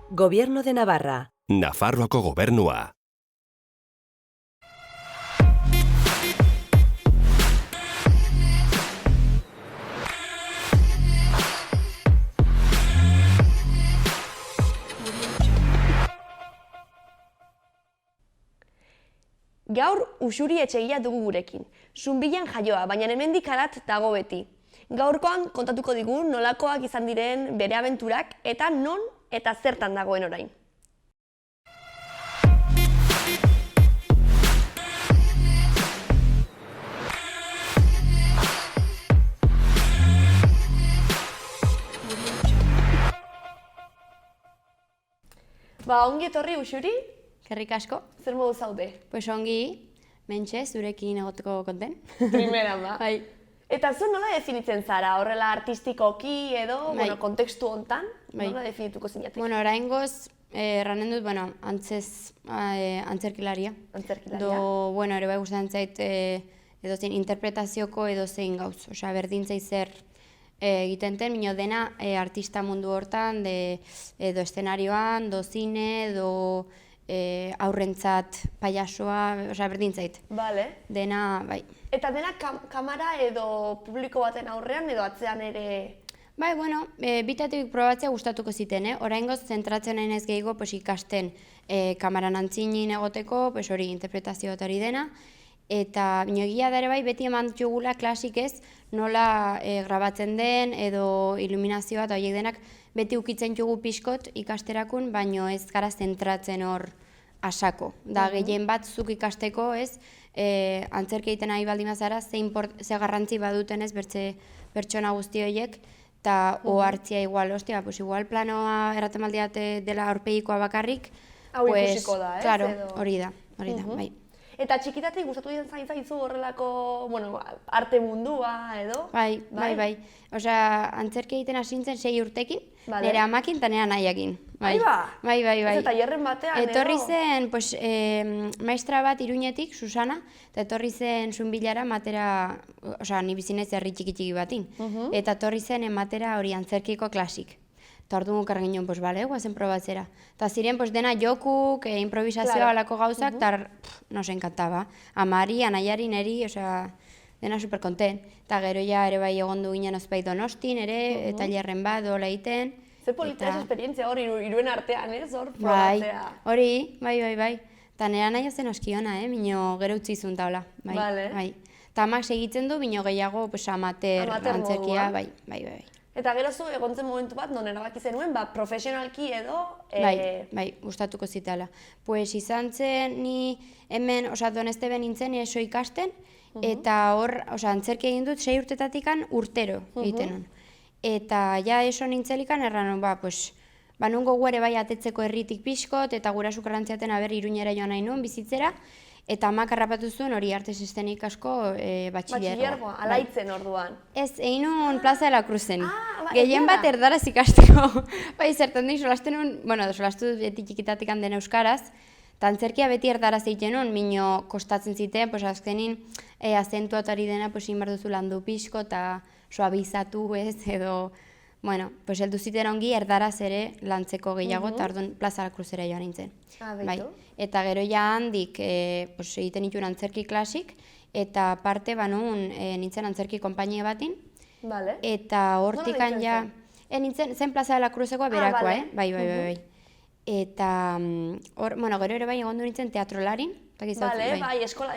Gobierno de Navarra. Nafarroako gobernua. Gaur Uxuri etxegia dugu gurekin. Zunbilan jaioa, baina hemendik harat dago beti. Gaurkoan kontatuko digu nolakoak izan diren bere abenturak eta non eta zertan dagoen orain. Ongi etorri Uxuri? Kerrik asko. Zer modu zaude? Pues ongi, mentxe, zurekin egoteko konten. Primera ba. Bai. Eta zu nola definitzen zara? Horrela artistikoki edo, kontekstu hontan, nola definituko zinateke? Bueno, oraingoz, erranen dut, antzerkilaria. Antzerkilaria. Bueno, ere bai gustatzen zait edozein interpretazioko edozein gauz. Osea, berdin zait zer egiten den, mino dena artista mundu hortan, edo eszenarioan, do zine, edo aurrentzat paiasoa, osea, berdin zait. Bale. Dena, bai. Eta dena kamara edo publiko baten aurrean edo atzean ere? Bai, bueno, bitatik probatzea gustatuko ziten, oraingoz zentratzen nahi naiz gehiago ikasten kamaran antzinin egoteko, hori interpretazio hori dena, eta egia da ere bai beti eman ditugula klasik ez, nola grabatzen den edo iluminazioa eta horiek denak beti ukitzen dugu pixkot ikasterakun, baino ez gara zentratzen hor asako. Da gehien bat zuk ikasteko ez, antzerki egiten nahi baldin bazara, ze garrantzi baduten ez pertsona guzti horiek, eta ohartzia igual, igual planoa erraten baldiate dela aurpegikoa bakarrik, hau ikusiko da, ez? Claro, hori da, bai. Eta txikitatik gustatu diren zaizu horrelako, arte mundua edo? Bai. Osea, antzerki egiten hasintzen 6 urtekin, nire amakin eta nire anaiakin. Bai. Ez eta hierren batean, edo? Etorri zen, maestra bat Iruñetik, Susana, eta etorri zen Zunbilara matera, osea, ni bizinez herri txiki batin. Eta etorri zen ematera hori antzerkiko klasik. Eta orduan gukar ginen, guazen probatzera. Eta ziren, dena jokuk, improvisazioa alako gauzak, eta nos encantaba. Amari, anaiari, neri, osea, dena superkonten. Eta gero ja ere bai egon du ginen ozpai Donostin ere, tailerren bat, dola egiten. Zer polita ez esperientzia hori iruen artean, ez, hor probatzea. Hori, bai. Eta nera nahi zen oskiona, mino gero utzi zuen taula. Bai. Eta amak segitzen du, mino gehiago amater antzerkia, bai. Eta gero zu egontzen momentu bat, non erabaki zenuen, profesionalki edo... Bai, gustatuko zitala. Pues izan zen ni hemen, Donesteben nintzen eso ikasten, eta hor, antzerki egin dut 6 urtetatikan urtero egiten hon. Eta ja eso nintzelikan erran, nungo guere bai atetzeko herritik pixkot, eta gura sukarrantziaten Iruñera joan nahi nuen bizitzera, eta amak harrapatu zuen hori artes estenik asko batxillergoa. Alaitzen orduan. Ez, egin nuen Plaza de la Cruzen. Gehien bat erdaraz ikasteko. Bai, zertan dut, solasten nuen, solastu dut beti txikitatik handen euskaraz, eta antzerkia beti erdaraz egiten nuen, mino kostatzen ziten, azkenin azentuatari dena, inbar duzu landu pixko, eta suabizatu ez, edo, heldu ziten ongi erdaraz ere lantzeko gehiago, eta orduan Plaza de la Cruzera joan nintzen. Eta gero ja handik egiten nituen antzerki klasik, eta parte nintzen antzerki konpainia batin, eta hortikan ja... Nintzen zen Plaza de la Cruzekoa berakoa, bai. Eta, gero ere bai egon du nintzen teatrolarin. Eskola,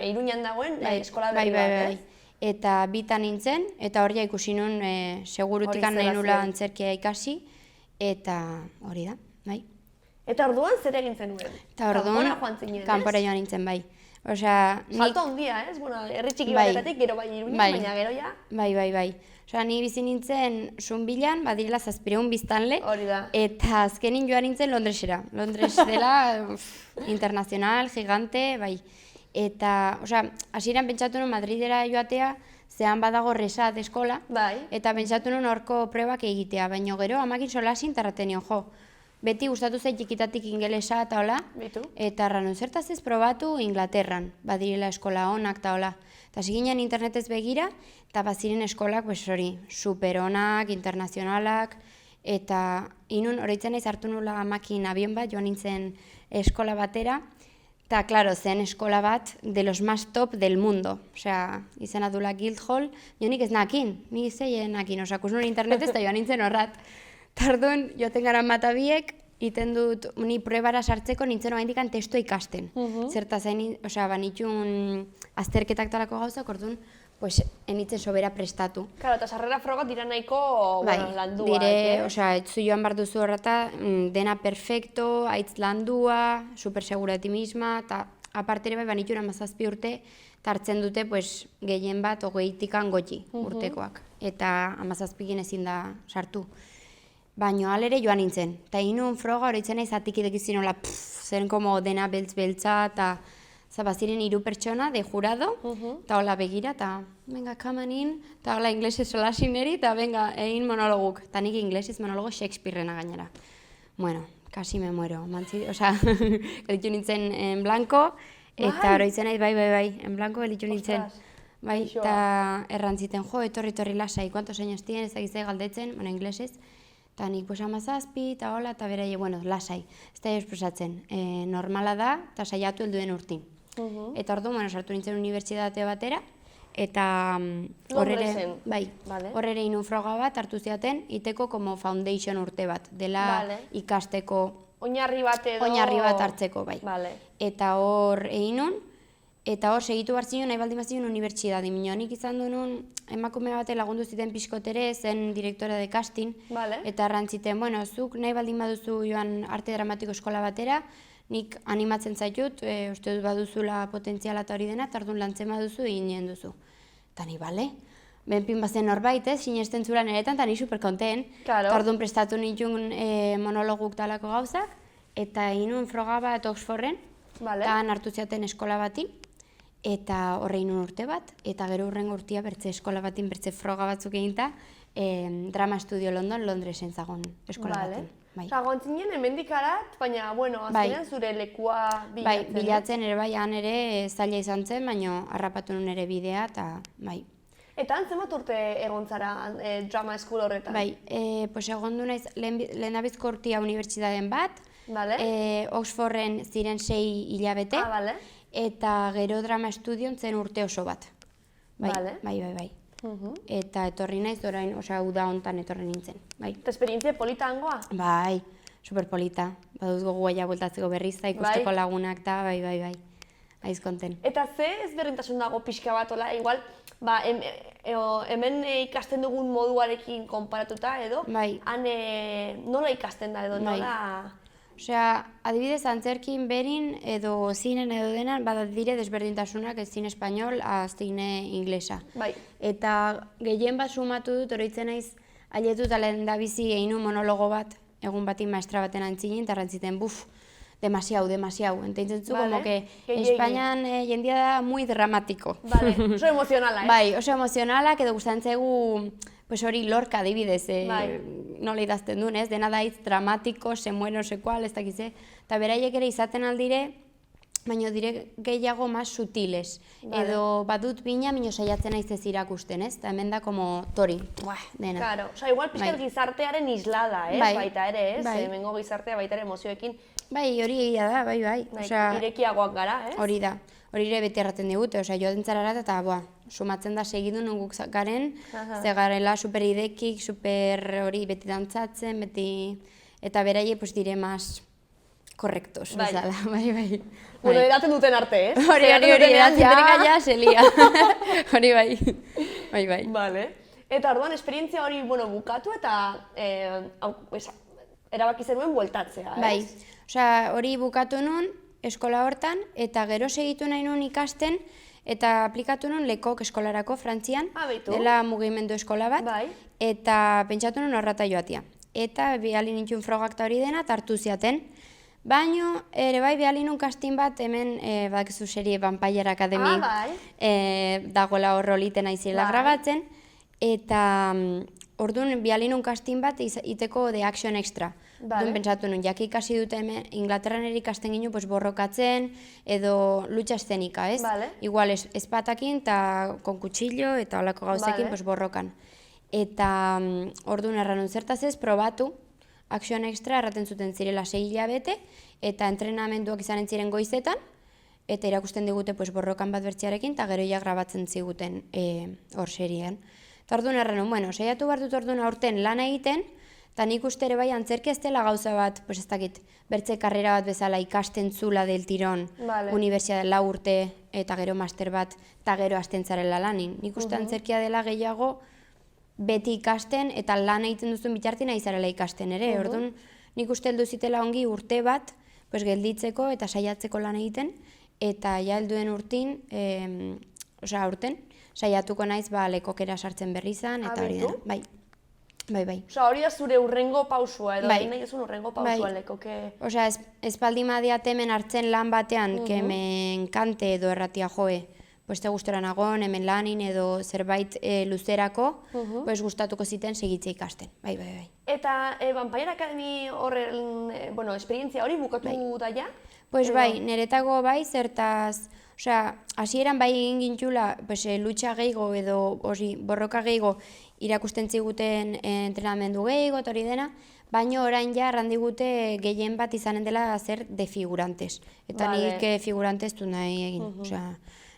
Iruñan dagoen eskola berri bat, ez? Eta bitan nintzen, eta hori ikusi nun segurutikan nahi nula antzerkia ikasi, eta hori da, bai. Eta orduan zer egin zenuen? Eta orduan, kanpora joan nintzen, bai. Salto handia, ez? Herri txiki batetatik, gero bai Iruñan, baina gero ja? Bai. Ni bizi nintzen Zunbilan, badirela 700 biztanle, eta azkenin joan nintzen Londresera. Londres dela internazional, gigante, bai. Eta, hasieran pentsatu nuen Madridera joatea, zehan badago Resat eskola, eta pentsatu nuen horko prebak egitea, baina gero amakin solasin tarraten nion, beti gustatu zait txikitatik ingelesa eta hola, eta erranun zertaz ez probatu Inglaterran, badirela eskola honak eta hola. Eta ziginen internetez begira, eta baziren eskolak, super honak, internazionalak, Eta inun oroitzen naiz hartu nula amakin abion bat, joan nintzen eskola batera, eta, klaro, zen eskola bat de los más top del mundo. Osea, izena dula Guildhall, jo nik ez nakin, nik zeien nakin, osea, kus nuen internetez eta joan nintzen horrat. Tardun, joten gara matabiek, iten dut, ni pruebara sartzeko nintzen oraindikan testua ikasten. Zertaz, osea, banitxun azterketak talako gauzak, orduan, pues, enitzen sobera prestatu. Claro, eta sarrera frogat dira nahiko landua. Dire, osea, etzu joan behar duzu horreta, dena perfecto, aitz landua, super segura de ti misma, eta aparte ere bai banitxun 17 urte, eta hartzen dute, pues, gehien bat, 20tikan goti urtekoak. Eta 17 ezin da sartu. Baina alere joan nintzen. Eta inun froga horitzen naiz atikidek izinola, zen como dena beltz-beltza, eta zabaziren 3 pertsona de jurado, eta hola begira, eta venga, come on in, eta hola inglesez solasin eri, eta venga, egin monologuk. Eta nik inglesez monologo Shakespearena gainera. Bueno, casi me muero. Osea, gelitu nintzen en blanco, eta horitzen naiz, bai, en blanco gelitu nintzen. Bai, eta errantziten, jo, etorri lasai, ¿cuántos años tienes? Egize galdetzen, bueno, inglesez. Eta nik, pues, 17, eta hola, eta beraie, bueno, lasai. Ez da esposatzen, normala da, eta saiatu helduen urtin. Eta ordu, bueno, sartu nintzen unibertsitate batera, eta horrere inun froga bat hartu ziaten, iteko como foundation urte bat, dela ikasteko... Oinarri bat edo... Oinarri bat hartzeko, bai. Eta hor eginun, eta hor segitu bartzinen nahi baldin bazinen unibertsitate. Nik izan duen emakume bate lagundu ziten pixkotere, zen direktora de casting, eta arrantziten, bueno, zuk nahi baldin baduzu joan arte dramatiko eskola batera, nik animatzen zaitut, uste dut baduzula potentziala eta hori dena, eta orduan lantzen baduzu egin duzu. Eta ni, bale? Benpin bazen norbait, sinesten zura niretan, eta ni superkonten. Eta orduan prestatu nituen monologuk talako gauzak, eta inun froga bat Oxforden, eta hartu ziaten eskola bati, eta horre inun urte bat, eta gero hurrengo urtia bertze eskola batin, bertze froga batzuk eginta, Drama Studio Londresen zagon eskola batin. Osa, gontzinen hemendik arat, baina, bueno, azkenean zure lekua bilatzen. Bai, bilatzen ere bai, han ere zaila izan zen, baina harrapatu nun ere bidea, eta bai. Eta zenbat urte egon zara drama school horretan? Bai, pues egon du naiz lehendabizko urtia unibertsitateen bat, Oxforden ziren 6 hilabete, eta gero drama estudion zen urte oso bat. Bai. Eta etorri naiz orain, osea, uda hontan etorri nintzen. Eta esperientzia polita hangoa? Bai, superpolita. Baduz gogoa ja bueltatzeko berriz, ikusteko lagunak eta bai. Aizkonten. Eta ze ezberdintasun dago pixka bat, igual, hemen ikasten dugun moduarekin konparatuta edo, han nola ikasten da edo, nola... Osea, adibidez, antzerkin berin edo zinen edo denan, badat dire desberdintasunak ez zine espanol, zine inglesa. Eta gehien bat sumatu dut, oroitzen naiz, ailetu eta lehen da bizi egin monologo bat, egun batin maestra baten antzinen, eta rantziten, demasiau. Entaintzen zu, como que Espainian jendia da muy dramatiko. Oso emozionala, Bai, oso emozionala, edo gustantzegu, pues hori Lorca adibidez, nola idazten duen, dena da hitz dramatiko, se muere no sé cual, ez dakize, eta beraiek ere izaten aldire, baina dire gehiago más sutiles, edo badut bina, minio saiatzen naiz ez irakusten, eta hemen da como tori, dena. Claro, oza, igual pixkat gizartearen islada, baita ere, hemengo gizartea baita ere emozioekin. Bai, hori egia da, bai. Irekiagoak gara, ez? Hori da, hori ere beti erraten digute, oza, joaten zararat eta, sumatzen da segidu nunguk garen, ze garela super idekik, super hori beti dantzatzen, beti, eta beraie, pues dire, más korrektos, bezala, bai. Bueno, edaten duten arte, ez? Hori, edatzen gaia, selia. Hori, bai. Vale. Eta orduan, esperientzia hori, bukatu eta erabaki zenuen bueltatzea, ez? Bai, osea, hori bukatu nun, eskola hortan, eta gero segitu nahi nun ikasten, eta aplikatu nun Lekok eskolarako Frantzian, dela mugimendu eskola bat, eta pentsatu nun horrata joatia. Eta bialin nintxun frogak eta hori dena, hartu ziaten. Baina, ere bai, bialin nun kastin bat, hemen, badakizu serie Vampire Academy, dagoela horroliten aizela grabatzen, eta orduan bialin nun kastin bat iteko The Action Extra. Duen pentsatu nun, jaki ikasi dute hemen, Inglaterran ikasten ginu borrokatzen, edo lucha eszenika, ez? Igual espatakin eta kon kutsillo eta holako gauzekin borrokan. eta orduan erranun zertaz ez, probatu, Action Extra erraten zuten zirela 6 hilabete, eta entrenamenduak izanen ziren goizetan, eta irakusten digute borrokan bat bertziarekin, eta gero ja grabatzen ziguten hor serien. Eta orduan erranun, saiatu behar dut orduan aurten lan egiten, eta nik uste ere bai antzerki ez dela gauza bat, ez dakit, bertze karrera bat bezala ikasten zula del tirón, unibertsitate 4 urte, eta gero master bat, eta gero hasten zarela lanin. Nik uste antzerkia dela gehiago beti ikasten, eta lan egiten duzun bitartin nahi zarela ikasten ere. Orduan, nik uste heldu zitela ongi urte bat, gelditzeko eta saiatzeko lan egiten, eta ja helduen urtin, aurten, saiatuko naiz lekokera sartzen berri izan, eta hori dena. Bai. Hori da zure urrengo pausua, edo nahi ezun urrengo pausua lekoke... Espaldi madiat hemen hartzen lan batean, que me enkante edo erratia joe, te gustora nagon, hemen lanin edo zerbait luzerako, gustatuko ziten segitzea ikasten. Bai. Eta Vampire Academy horren, esperientzia hori bukatu daia? Bai, niretako bai, zertaz, hasieran bai egin gintula, lutxa gehiago edo borroka gehiago irakusten ziguten entrenamendu gehiago eta hori dena, baina orain ja errandigute gehien bat izanen dela zer de figurantes. Eta nik figurantes du nahi egin,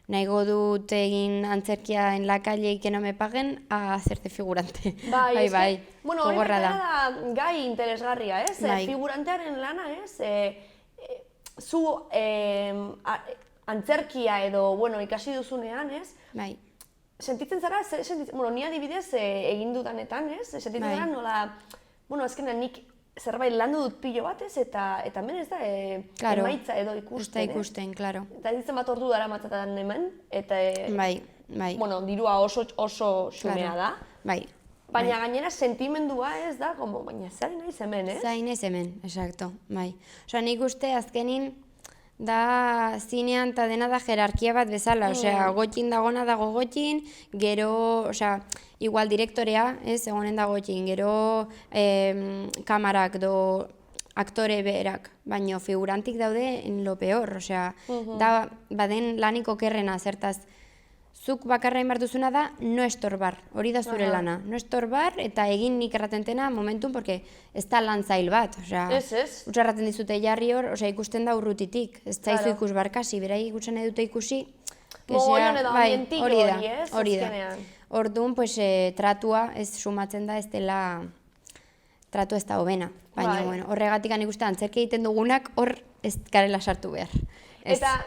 nahigo dut egin antzerkia en la calle que no me paguen a hacerte figurante. Bai. Bueno, hori da gai interesgarria, ez? Figurantearen lana, ez? Zu antzerkia edo, ikasi duzunean, ez? Bai. Sentitzen zara, ni adibidez egin dudanetan, ez? Sentitzen zara nola, azkenean nik zerbait landu dut pilo bat, ez? Eta hemen ez da emaitza edo ikusten, ikusten, klaro. Eta ditzen bat ordu dara matzatan hemen, eta dirua oso xumea da. Bai. Baina gainera sentimendua ez da, baina zain naiz hemen, ez? Zain naiz hemen, exacto, bai. Nik uste azkenin da zinean eta dena da jerarkia bat bezala, gotin dagona dago gotin, gero, igual direktorea, egonen da gotin, gero kamarak do aktore berak, baina figurantik daude en lo peor, da baden lanik okerrena, zertaz, zuk bakarrain behar duzuna da no estorbar, hori da zure lana, no estorbar eta egin nik erratentena momentun, porque ez da lan zail bat, utza erraten dizute jarri hor, ikusten da urrutitik, ez zaizu ikus barkasi, berai ikusten nahi dute ikusi, hori da. Orduan, tratua ez sumatzen da, ez dela, tratu ez da hobena, baina horregatik ikusten antzerki egiten dugunak hor ez garela sartu behar. Eta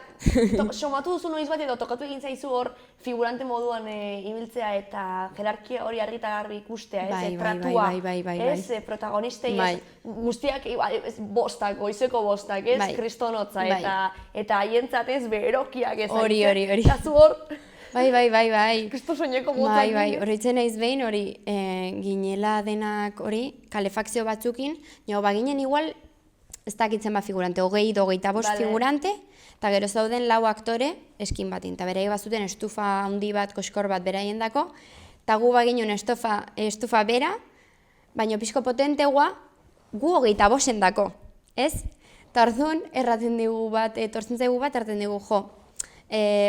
somatu duzu noiz bat edo tokatu egin zaizu hor figurante moduan ibiltzea eta jerarkia hori argi eta garbi ikustea, tratua, protagonistei, guztiak bostak, goizeko bostak, kristonotza, eta haientzat ez berokiak ez. Hori. Eta zu hor... Bai. Kristo soineko motzak. Bai, horretzen naiz behin hori ginela denak hori, kalefakzio batzukin, baginen igual, ez dakitzen figurante, 20-25 figurante, eta gero zauden 4 aktore eskin batin, eta beraik bazuten estufa handi bat, koskor bat beraien dako, eta gu baginen estufa bera, baina pixko potentegoa, gu 25 dako, ez? Eta orduan, erraten digu bat, etortzen zaigu bat, erraten digu,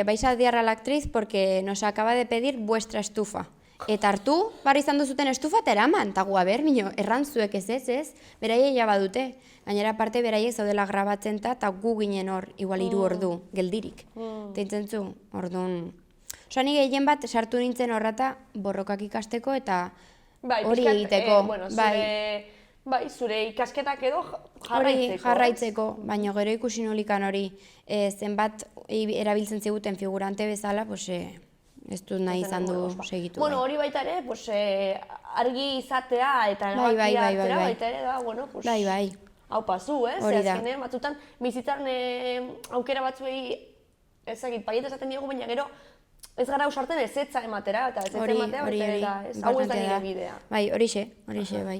vais a odiar a la actriz porque nos acaba de pedir vuestra estufa. Eta hartu, barri izan duzuten estufa eta eraman, eta gu, errantzuek ez, beraiek jaba dute. Gainera parte beraiek zaudela grabatzen eta gu ginen hor, igual 3 ordu, geldirik. Teintzen zu, orduan... Nik gehien bat sartu nintzen horrata borrokak ikasteko eta hori egiteko. Zure ikasketak edo jarraitzeko, baina gero ikusi nolikan hori zenbat erabiltzen ziguten figurante bezala, ez dut nahi izan du segitu. Bueno, hori baita ere, argi izatea eta erabakia atzera baita ere da, bai. Hau pasu, ez? Hori da. Azkenean, batzutan, bizitzaren aukera batzuei, ezagit, paiet esaten diegu, baina gero, ez gara ausartzen ezetza ematera, eta ezetza ematea, hau ez da nire bidea. Bai, horixe, bai.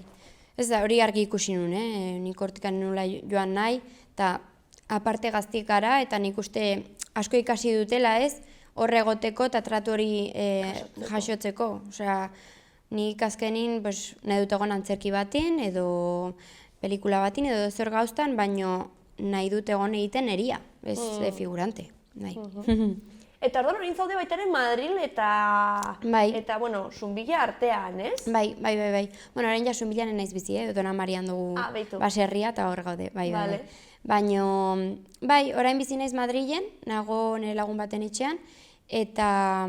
Ez da, hori argi ikusi nun, nik hortikan nula joan nahi, eta aparte gaztik gara, eta nik uste asko ikasi dutela, ez? Horre egoteko eta tratu hori jasotzeko. Nik azkenin nahi dut egon antzerki batin, edo pelikula batin, edo zer gauztan, baino nahi dut egon egiten eria, ez figurante. Eta orduan hori zaude baita ere Madril eta bueno, Zunbilla artean, ez? Bai. Bueno, orain ja Zunbillan naiz bizi, Dona Marian dugu baserria eta hor gaude, bai. Baina, bai, orain bizi naiz Madrilen, nago nire lagun baten etxean, eta,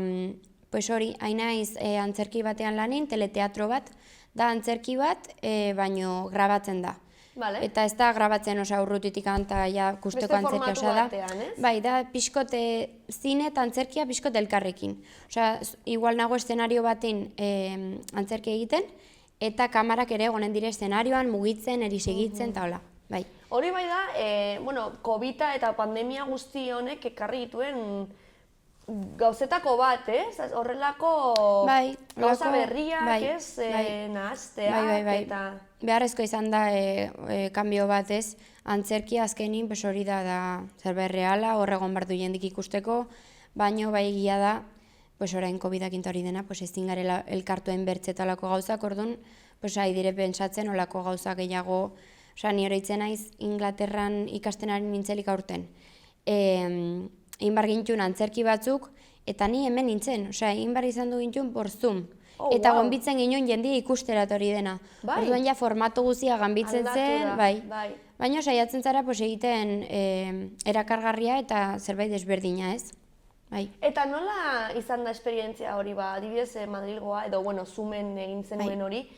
pues hori, hain naiz antzerki batean lanin, teleteatro bat, da antzerki bat, baino grabatzen da. Eta ez da grabatzen urrutitik eta kusteko antzerkia osa da. Beste formatu batean, ez? Bai, da pixkote zine eta antzerkia pixkote elkarrekin. Igual nago eszenario baten antzerkia egiten, eta kamarak ere egonen dire eszenarioan, mugitzen, erisegitzen, eta hola. Bai. Hori bai da, COVID eta pandemia guzti honek ekarri dituen gauzetako bat, ez? Horrelako gauza berriak, ez? Nahazteak eta... Beharrezko izan da kanbio bat, ez? Antzerkia azkenin, hori da zerbait reala, horregon behar du jendik ikusteko, baino bai egia da, orain COVID-ak hori dena, ezin garela elkartuen bertzetalako gauzak, orduan, ari dire pentsatzen olako gauzak gehiago, ni oroitzen naiz Inglaterran ikastenaren nintzelik aurten. Egin bar gintun antzerki batzuk, eta ni hemen nintzen, egin bar izan du gintun por Zoom. Eta gonbitzen ginen jendia ikusterat hori dena. Orduan ja formatu guzia ganbitzen zen, bai. Baina saiatzen zara egiten erakargarria eta zerbait desberdina, ez? Eta nola izan da esperientzia hori, adibidez Madrilgoa, edo Zoomen egin zenuen hori,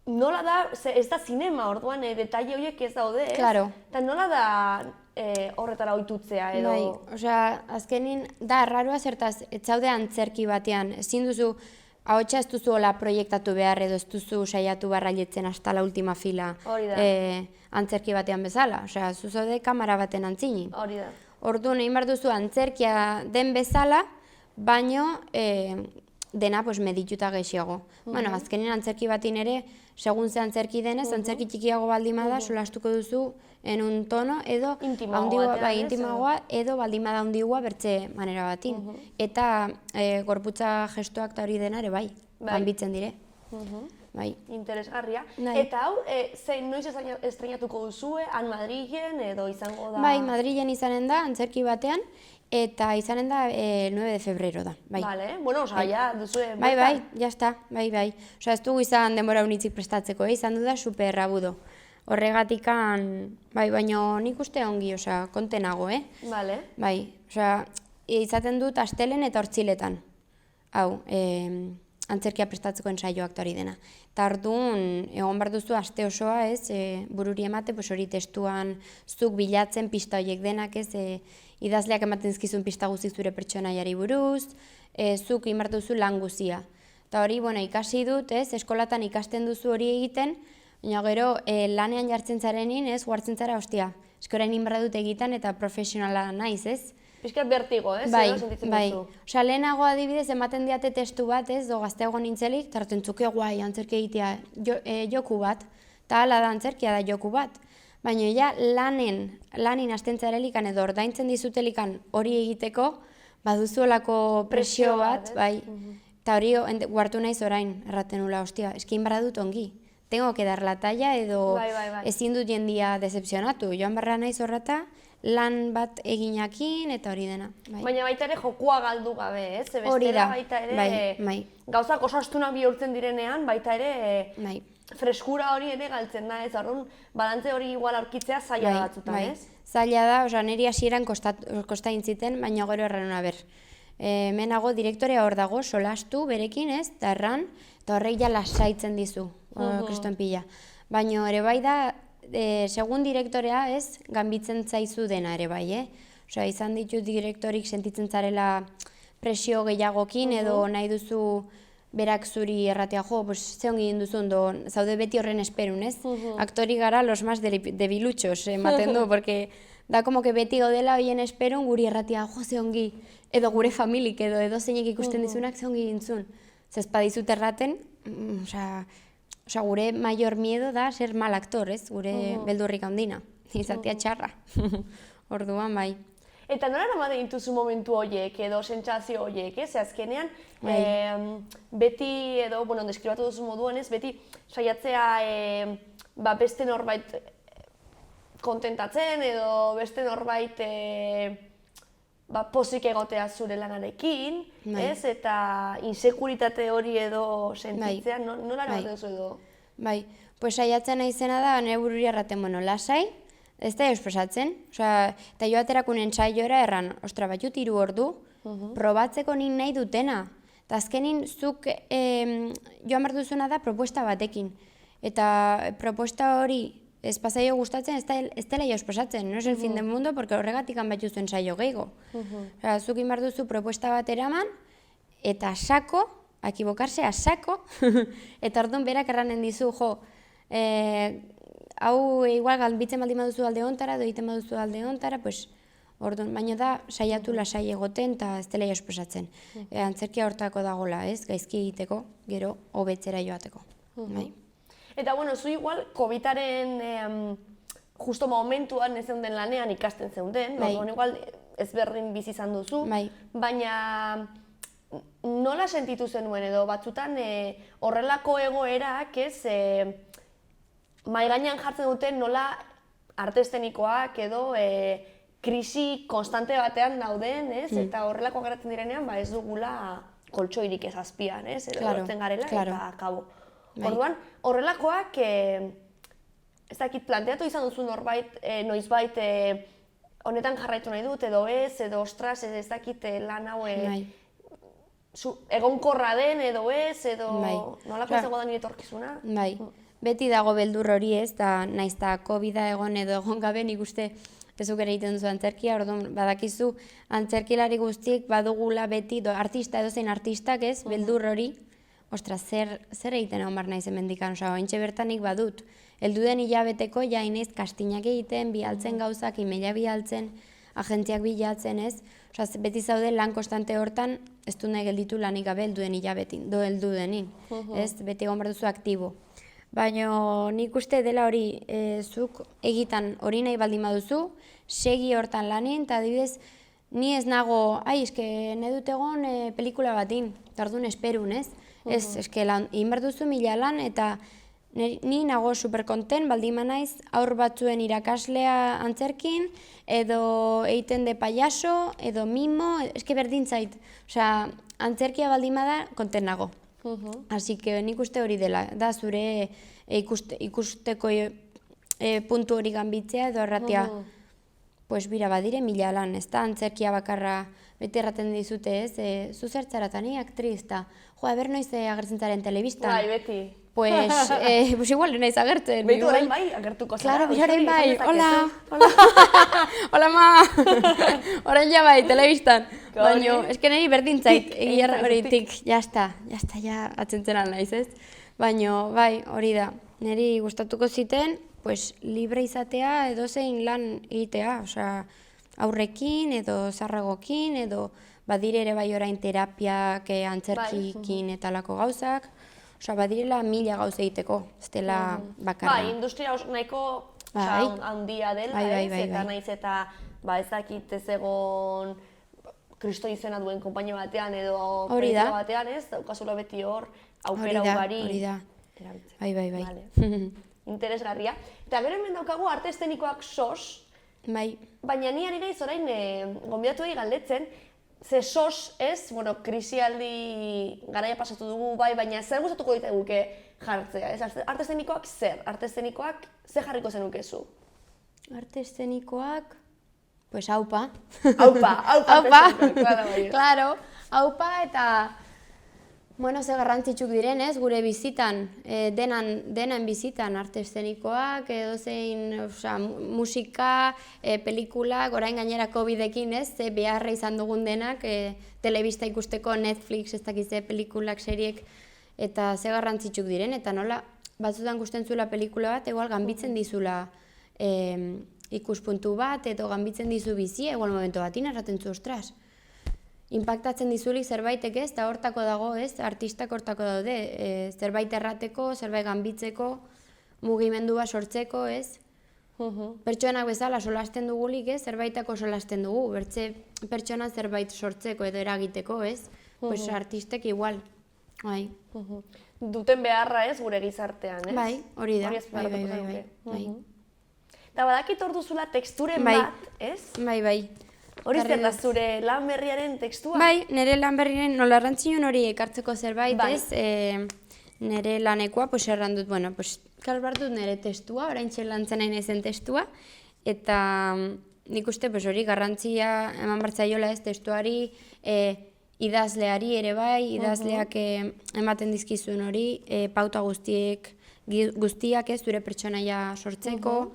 nola da, ez da zinema orduan, detaile horiek ez daude, ez? Claro. Eta nola da horretara ohitutzea edo... Bai, azkenin da arraroa zertaz, ez zaude antzerki batean, ezin duzu, ahotsa ez duzu hola proiektatu behar edo ez duzu saiatu barrailetzen hasta la última fila antzerki batean bezala, zuzaude kamera baten antzini. Hori da. Orduan, egin behar duzu antzerkia den bezala, baino dena medituta gehiago. Azkenin antzerki batin ere, segun ze antzerki denez, antzerki txikiago baldimada, solastuko duzu en un tono edo intimagoa edo baldimada handigua bertze manera batin. Eta gorputza gestuak eta hori dena ere bai, ganbitzen dire. Interesgarria. Eta hau, noiz estreinatuko duzue, han Madrilen edo izango da... Bai, Madrilen izanen da, antzerki batean, eta izanen da 9 de febrero da. Bale, ja duzue... Bai, jazta, bai. Ez dugu izan denbora unitzik prestatzeko, izan du da super agudo. Horregatikan, baina nik uste ongi, kontenago, Bale. Bai, izaten dut astelen eta hortziletan. Hau, antzerkia prestatzeko ensaioak hori dena. Eta orduan, egon behar duzu aste osoa, bururi emate, hori testuan zuk bilatzen pista horiek denak, idazleak ematen dizkizun pista guzik zure pertsonaiari buruz, zuk egin behar duzu lan guzia. Eta hori, ikasi dut, eskolatan ikasten duzu hori egiten, baina gero lanean jartzen zarenin, guartzen zara, ostia, eskorain egin behar dut egiten eta profesionala naiz, ez? Piskat bertigo, ez? Bai. Lehenago adibidez ematen diate testu bat, do gazteago nintzelik, tarten zuke guai antzerki egitea joku bat, eta hala da antzerkia da joku bat. Baina ja lanin hasten zarelikan edo ordaintzen dizutelikan hori egiteko, baduzu olako presio bat, bai. Eta hori guartu naiz orain, erraten nula, ostia, eskin barra dut ongi. Tengo que dar la talla edo ezin dut jendia decepzionatu. Joan barra naiz horreta, lan bat eginakin eta hori dena. Baina baita ere jokua galdu gabe, ez? Hori da, baita ere gauzak oso astunak bihurtzen direnean, baita ere freskura hori ere galtzen da, ez? Orduan, balantze hori igual aurkitzea zaila batzutan, ez? Zaila da, niri hasieran kosta intziten, baina gero erran ber. Hemenago direktorea hor dago, solastu berekin, ez? Eta erran, eta horrek ja lasaitzen dizu, kriston pila. Baina ere bai da, segun direktorea, ez, ganbitzen zaizu dena ere bai, izan ditut direktorik sentitzen zarela presio gehiagokin edo nahi duzu berak zuri erratea, ze ongi egin duzun, zaude beti horren esperun, ez? Aktori gara los más debilutxos, ematen du, porque da como que beti gaudela horien esperun guri erratea, ze ongi, edo gure familik, edo zeinek ikusten dizunak ze ongi gintzun. Zezpadizut erraten, gure mayor miedo da ser mal actor, ez? Gure beldurrik handina, izatea txarra. Orduan, bai. Eta nola eramaten dituzu momentu horiek edo sentsazio horiek, ez? Azkenean, beti edo, deskribatu duzu moduan, ez? Beti saiatzea beste norbait kontentatzen edo beste norbait pozik egotea zure lanarekin, Bai. ez? Eta insekuritate hori edo sentitzea, nola eramaten zu edo? Bai, pues saiatzen naizena da, nire bururi erraten, bueno, lasai, ez da esposatzen, eta jo aterakun entsaiora erran, ostra, bat jut 3 ordu, probatzeko nin nahi dutena. Eta azkenin, zuk joan behar duzuna da propuesta batekin. Eta propuesta hori ez pasaio gustatzen, ez dela jo esposatzen, no es el fin del mundo, porque horregatik bat juzu ensaio gehiago. Zuk behar duzu propuesta bat eraman, eta sako, ekibokarse, asako, eta orduan berak erranen dizu, jo, hau igual galbitzen baldin baduzu alde hontara, doiten baduzu alde hontara, pues, orduan, baina da, saiatu lasai egoten eta ez dela esposatzen. Antzerkia hortako dagola, ez, gaizki egiteko, gero, hobetzera joateko. Bai. Eta, bueno, zu igual, COVID-aren justo momentuan ez zeuden lanean ikasten zeuden, orduan igual ezberdin bizi izan duzu, baina nola sentitu zenuen edo batzutan horrelako egoerak, ez, mahai gainean jartzen duten nola arte eszenikoak edo krisi konstante batean dauden, ez? Eta horrelako geratzen direnean, ez dugula koltsoirik ez azpian, ez? Edo lortzen garela eta kabo. Orduan, horrelakoak, ez dakit, planteatu izan duzu noizbait honetan jarraitu nahi dut, edo ostras, ez dakit lan hau egonkorra den, edo nolako izango da nire etorkizuna? Bai, beti dago beldur hori ez, da naiz eta COVID-a egon edo egon gabe nik uste ezuk ere egiten duzu antzerkia, orduan badakizu antzerkilari guztiek badugula beti, artista edozein artistak ez, beldur hori, ostra, zer egiten egon bar naiz hemendikan, ointxe bertanik badut, helduden hilabeteko jainez kastinak egiten, bialtzen gauzak, emaila bialtzen, agentziak bilatzen ez, beti zaude lan konstante hortan, ez du nahi gelditu lanik gabe helduden hilabetin, heldudenin, ez, beti egon behar duzu aktibo. Baina nik uste dela hori, zuk egitan hori nahi baldin baduzu, segi hortan lanin, eta adibidez, ni ez nago, eske nahi dut egon pelikula batin, eta orduan esperun, ez? Ez, eske egin behar duzu 1000 lan, eta ni nago superkonten, baldin naiz aur batzuen irakaslea antzerkin, edo egiten de payaso, edo mimo, eske berdin zait. Osea, antzerkia baldin bada, konten nago. Así que nik uste hori dela, da zure ikusteko puntu hori ganbitzea edo erratia, pues bira badire 1000 lan, ez da, antzerkia bakarra beti erraten dizute ez, zu zertzarata ni aktriz, eta jo, aber noiz agertzen zaren telebistan. Bai, beti. Pues igual naiz agertzen. Beitu orain bai, agertuko zara. Claro, orain bai, hola, hola ma, orain ja bai, telebistan. Baina, eske nahi berdin zait, egia horitik, jazta, ja atzentzenan naiz ez. Baina, bai, hori da, niri gustatuko ziten, pues, libre izatea edozein lan egitea, osea, aurrekin edo zarragokin, edo badire ere bai orain terapiak, antzerkikin eta lako gauzak, osea, badirela 1000 gauza egiteko, ez dela bakarra. Bai, industria nahiko handia dela, eta naiz eta ezakit ez egon Kristo izena duen konpainia batean edo pelikula batean, ez? Daukazula beti hor, aukera ugari. Hori da, bai. Interesgarria. Eta gero hemen daukagu arte eszenikoak SOS, baina ni ari naiz orain gonbidatuei galdetzen, ze SOS ez, krisialdi garaia pasatu dugu bai, baina zer gustatuko diteguke jartzea, ez? Arte eszenikoak zer? Arte eszenikoak zer jarriko zenukezu? Arte eszenikoak, pues aupa. Aupa, claro, aupa eta, bueno, ze garrantzitsuk direnez, gure bizitan, denan bizitan arte eszenikoak, edozein musika, pelikulak, orain gainera COVID-ekin ez, beharra izan dugun denak, telebista ikusteko, Netflix, ez dakize, pelikulak, seriek, eta ze garrantzitsuk diren, eta nola, batzutan gusten zuela pelikula bat, egual ganbitzen dizula ikuspuntu bat, edo ganbitzen dizu bizi, egual momentu batin, erraten zu, ostras. Impactatzen dizulik zerbaitek ez, eta hortako dago ez, artistak hortako daude, zerbait errateko, zerbait ganbitzeko, mugimendua sortzeko ez. Pertsonak bezala solasten dugulik ez, zerbaitako solasten dugu, bertze pertsona zerbait sortzeko edo eragiteko ez, pues artistek igual. Duten beharra ez gure gizartean, ez? Bai, hori da, bai. Eta badakit hor duzula teksturen bat, ez? Bai. Hori zer da zure lan berriaren tekstua? Bai, nire lan berriaren nola errantzinen hori ekartzeko zerbait, Bai. ez? Nire lanekoa, pues erran dut, bueno, pues kalbar dut nire testua, orain lantzen nahi naizen testua, eta nik uste pues, hori garrantzia eman bartzaiola ez testuari, idazleari ere bai, idazleak ematen dizkizun hori, pauta guztiak ez zure pertsonaia sortzeko,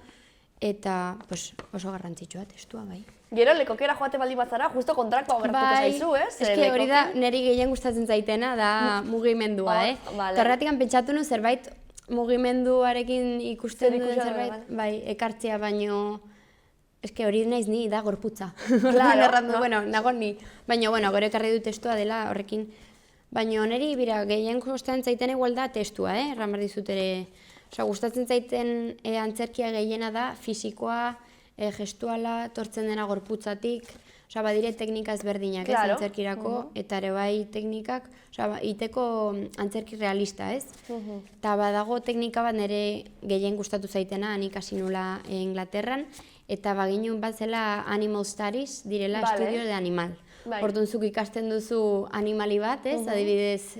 eta pues, oso garrantzitsua testua bai. Gero, lekokera joate baldin bazara, justo kontrakoa gertuko zaizu, ez? Eske hori da, niri gehien gustatzen zaitena da mugimendua, Vale. Horregatik pentsatu nu zerbait mugimenduarekin ikusten duen ikusia zerbait, duen, bai, ekartzea baino, eske hori naiz ni, da gorputza. Claro, no? Bueno, nago ni, baina, bueno, gero ekarri du testua dela horrekin. Baina niri, bira, gehien gustatzen zaiten igual da testua, erran behar dizut ere. Osa, gustatzen zaiten antzerkia gehiena da, fisikoa, gestuala, tortzen dena gorputzatik, osea, badire teknika ezberdinak, ez, antzerkirako, eta ere bai teknikak, osea, iteko antzerki realista, ez? Eta badago teknika bat nire gehien gustatu zaitena, nik hasi nula Inglaterran, eta baginun bat zela Animal Studies, direla estudio de animal. Orduan zuk ikasten duzu animali bat, ez? Adibidez,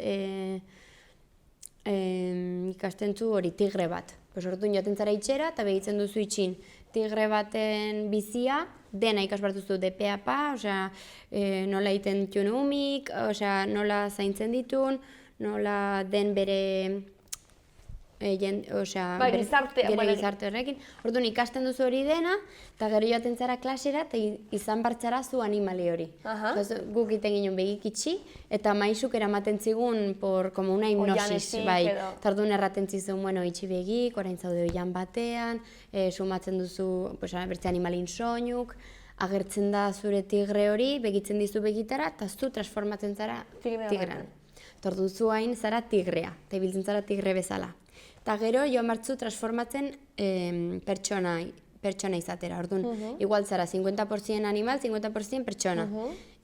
ikasten zu hori tigre bat. Orduan joaten zara itxera eta begitzen duzu itxin tigre baten bizia, dena ikasbartuzu de pe a pa, nola egiten dituen umik, nola zaintzen ditun, nola den bere gizarte horrekin. Orduan ikasten duzu hori dena, eta gero joaten zara klasera eta izan bartzara zu animali hori. Guk iten ginen begik itxi, eta maizuk eramaten zigun como una hipnosis, bai. Orduan erraten zizun, bueno, itxi begik, orain zaude oian batean, sumatzen duzu bertze animalin soinuk, agertzen da zure tigre hori, begitzen dizu begitara, eta zu transformatzen zara tigrean. Orduan zu hain zara tigrea, eta ibiltzen zara tigre bezala. Eta gero joan martzu transformatzen pertsona izatera. Orduan, igual zara 50% animal, 50% pertsona.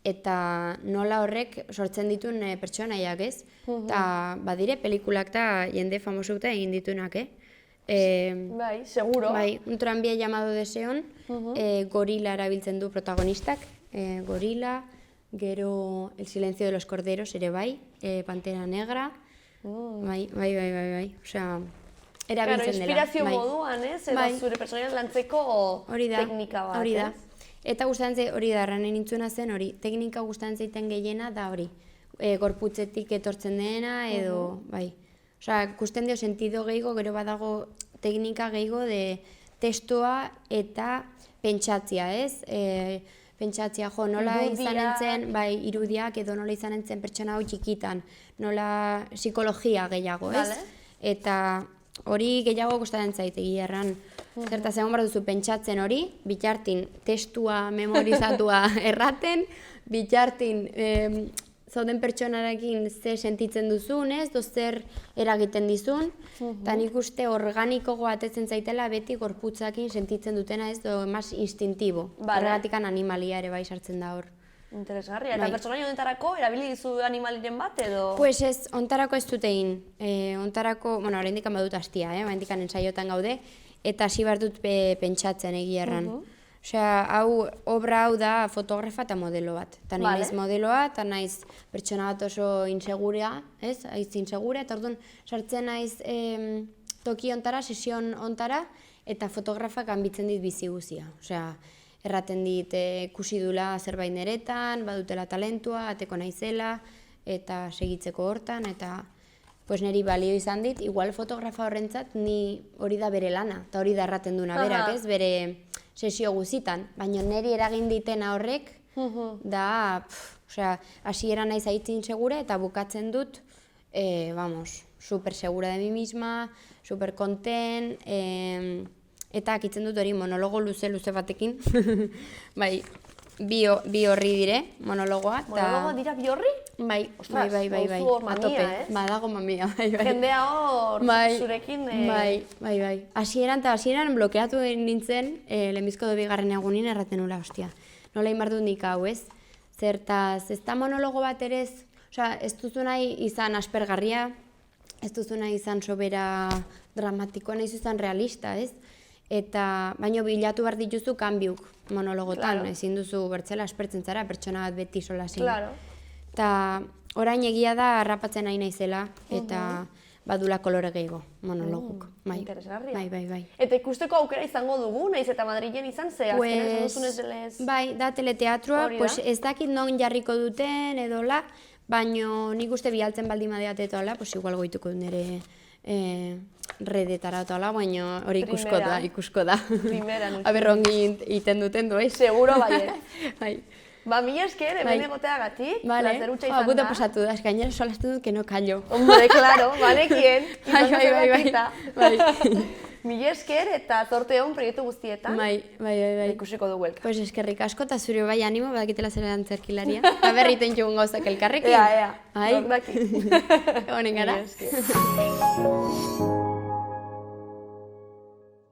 Eta nola horrek sortzen dituen pertsonaiak, ez? Eta badire pelikulak eta jende famosauta egin dituenak, Bai, seguro. Bai, un tranbia llamado Deseon, gorila erabiltzen du protagonistak, gorila, gero El silencio de los corderos ere bai, Pantera Negra, bai, osea, erabiltzen dela. Inspirazio moduan, ez? Edo zure pertsonaian lantzeko teknika bat, hori da. Eta gustatzen hori da, erranen nintzuna zen hori, teknika gustatzen zaiten gehiena da hori, gorputzetik etortzen dena edo, bai. Osea, ikusten dio sentido gehiago, gero badago teknika gehiago de testua eta pentsatzia, ez? Pentsatzia, nola izan entzen, bai, irudiak edo nola izan entzen pertsona hau txikitan, nola psikologia gehiago, ez? Eta hori gehiago kostatzen zaite erran. Zertaz egon behar duzu pentsatzen hori, bitartin testua memorizatua erraten, bitartin zauden pertsonarekin ze sentitzen duzun, ez, zer eragiten dizun, eta nik uste organiko goatetzen zaitela beti gorputzakin sentitzen dutena, ez, mas instintibo. Horregatikan animalia ere bai sartzen da hor. Interesgarria. Eta pertsonaia honetarako erabili dizu animaliren bat edo? Pues ez, ontarako ez dut egin. Ontarako, bueno, oraindik badut astia, oraindik ensaiotan gaude, eta hasi behar dut pentsatzen egia erran. Osea, obra hau da fotografa eta modelo bat. Eta nahi naiz modeloa, eta naiz pertsona bat oso insegura, ez? Aiz insegura, eta orduan sartzen naiz toki ontara, sesion ontara, eta fotografak hanbitzen dit bizi guzia. Osea, erraten dit ikusi dula zerbait neretan, badutela talentua, ateko naizela, eta segitzeko hortan, eta niri balio izan dit, igual fotografa horrentzat ni hori da bere lana, eta hori da erraten duna berak, ez? Bere sesio guzitan, baina niri eragin ditena horrek, da, hasieran naiz aitzin segura eta bukatzen dut, super segura de mi misma, super konten, eta akitzen dut hori monologo luze batekin, bai, bi horri dire, monologoa. Monologoa dira bi horri? Bai, atope, ez? Badago mamia, bai. Jendea hor zurekin... Bai. Hasieran blokeatu nintzen, lehenbizko bigarren egunin erraten nula, ostia. Nola inbar dut nik hau, ez? Zertaz, ez da monologo bat ere ez, ez duzu nahi izan aspergarria, ez duzu nahi izan sobera dramatikoa, nahi izan realista, ez? eta baino bilatu behar dituzu kanbiuk monologotan, Claro. ezin duzu bertzela aspertzen zara, pertsona bat beti solasin. Claro. Eta orain egia da harrapatzen nahi naizela, eta badula kolore gehiago monologuk. Bai. Interesgarria. Bai. Eta ikusteko aukera izango dugu, naiz eta Madrilen izan, ze azkenean esan duzunez delez... Bai, da teleteatroa, Hori da. pues ez dakit non jarriko duten edola, baino nik uste bialtzen baldin badeat eta hola, pues igual goituko nire redetara eta hola, baino hori ikusko da. Primeran. Aber ongi iten duten du, Seguro baiet. Bai. Ba, mila esker, hemen egoteagatik, plazer hutsa izan Gute da. pasatu da, gainera solastu dut que no kallo. Hombre, claro, banekien, izan da Bai. zerbakita. Bai. Mila esker eta zorte hon proiektu guztietan. Bai. Ikusiko dugu elkar. Pues eskerrik asko, eta zure bai animo, badakitela zer antzerkilaria. Eta berriten jugun gauzak elkarrekin. Ea. Bai. Nork daki. Honen gara. Mila esker.